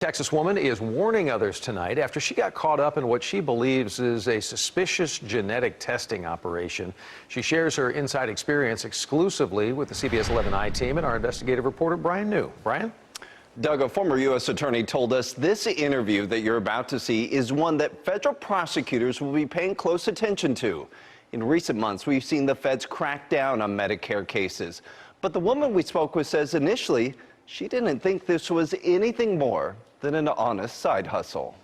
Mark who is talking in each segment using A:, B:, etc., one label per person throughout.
A: Texas woman is warning others tonight after she got caught up in what she believes is a suspicious genetic testing operation. She shares her inside experience exclusively with the CBS 11 I-Team and our investigative reporter, Brian New. Brian?
B: Doug, a former U.S. attorney told us this interview that you're about to see is one that federal prosecutors will be paying close attention to. In recent months, we've seen the feds crack down on Medicare cases. But the woman we spoke with says initially she didn't think this was anything more than an honest side hustle.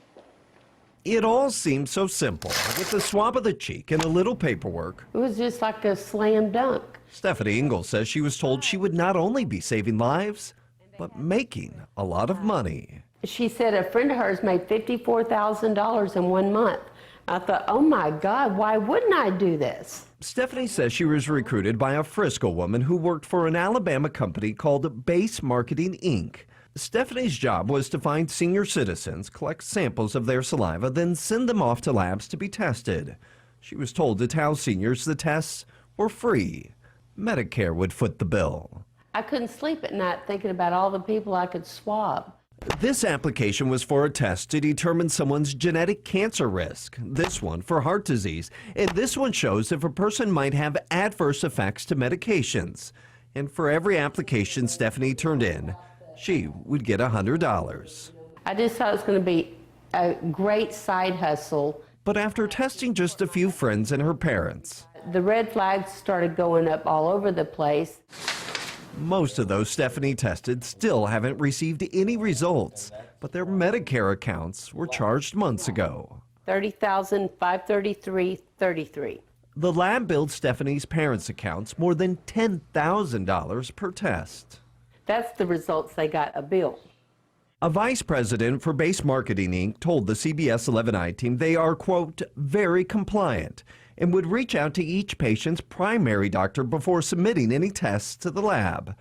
C: It all seemed so simple, with a swab of the cheek and a little paperwork.
D: It was just like a slam dunk.
C: Stephanie Ingle says she was told she would not only be saving lives, but making a lot of money.
D: She said a friend of hers made $54,000 in 1 month. I thought, oh my God, why wouldn't I do this?
C: Stephanie says she was recruited by a Frisco woman who worked for an Alabama company called Base Marketing, Inc. Stephanie's job was to find senior citizens, collect samples of their saliva, then send them off to labs to be tested. She was told to tell seniors the tests were free. Medicare would foot the bill.
D: I couldn't sleep at night thinking about all the people I could swab.
C: This application was for a test to determine someone's genetic cancer risk. This one for heart disease. And this one shows if a person might have adverse effects to medications. And for every application Stephanie turned in, she would get $100.
D: I just thought it was going to be a great side hustle.
C: But after testing just a few friends and her parents,
D: The red flags started going up all over the place.
C: most of those Stephanie tested still haven't received any results, but their Medicare accounts were charged months ago.
D: $30,533.33.
C: The lab billed Stephanie's parents' accounts more than $10,000 per test.
D: That's the results they got a bill.
C: A vice president for Base Marketing, Inc. told the CBS 11 I-Team they are, quote, very compliant and would reach out to each patient's primary doctor before submitting any tests to the lab.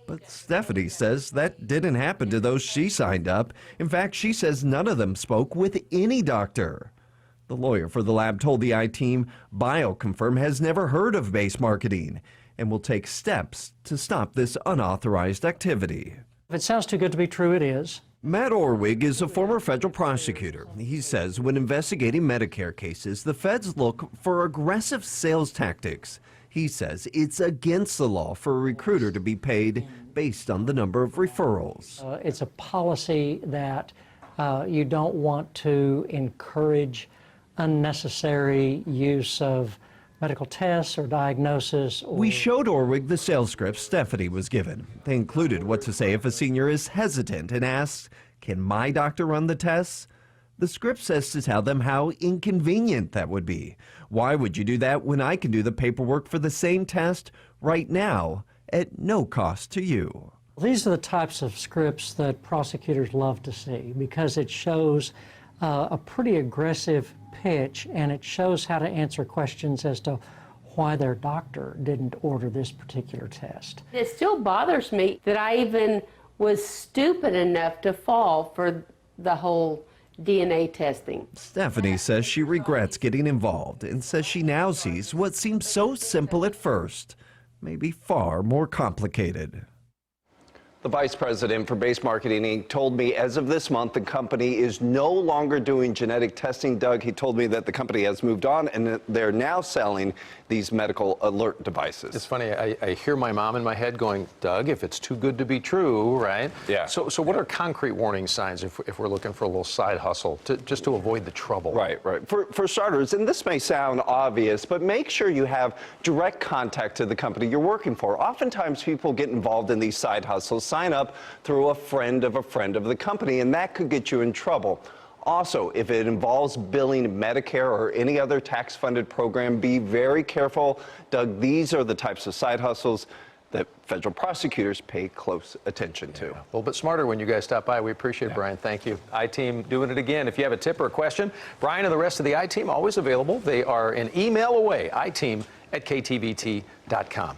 C: But Stephanie says that didn't happen to those she signed up. In fact, she says none of them spoke with any doctor. The lawyer for the lab told the I-Team BioConfirm has never heard of Base Marketing and will take steps to stop this unauthorized activity.
E: If it sounds too good to be true, it is.
C: Matt Orwig is a former federal prosecutor. He says when investigating Medicare cases, the feds look for aggressive sales tactics. He says it's against the law for a recruiter to be paid based on the number of referrals.
E: It's a policy that you don't want to encourage unnecessary use of medical tests or diagnosis.
C: We showed Orwig the sales scripts Stephanie was given. They included what to say if a senior is hesitant and asks, can my doctor run the tests? The script says to tell them how inconvenient that would be. Why would you do that when I can do the paperwork for the same test right now at no cost to you?
E: These are the types of scripts that prosecutors love to see because it shows a pretty aggressive pitch, and it shows how to answer questions as to why their doctor didn't order this particular test.
D: It still bothers me that I even was stupid enough to fall for the whole DNA testing.
C: Stephanie says she regrets getting involved and says she now sees what seemed so simple at first may be far more complicated.
B: The vice president for Base Marketing, Inc. told me as of this month, the company is no longer doing genetic testing. Doug, he told me that the company has moved on and that they're now selling these medical alert devices.
A: It's funny, I hear my mom in my head going, Doug, if it's too good to be true, right?
B: Yeah.
A: So what are concrete warning signs if we're looking for a little side hustle, just to avoid the trouble?
B: Right. For starters, and this may sound obvious, but make sure you have direct contact to the company you're working for. Oftentimes people get involved in these side hustles, sign up through a friend of the company, and that could get you in trouble. Also, if it involves billing Medicare or any other tax-funded program, be very careful. Doug, these are the types of side hustles that federal prosecutors pay close attention to.
A: A little bit smarter when you guys stop by. We appreciate it, Brian. Thank you. I-Team doing it again. If you have a tip or a question, Brian and the rest of the I-Team always available. They are an email away. I-Team@ktvt.com.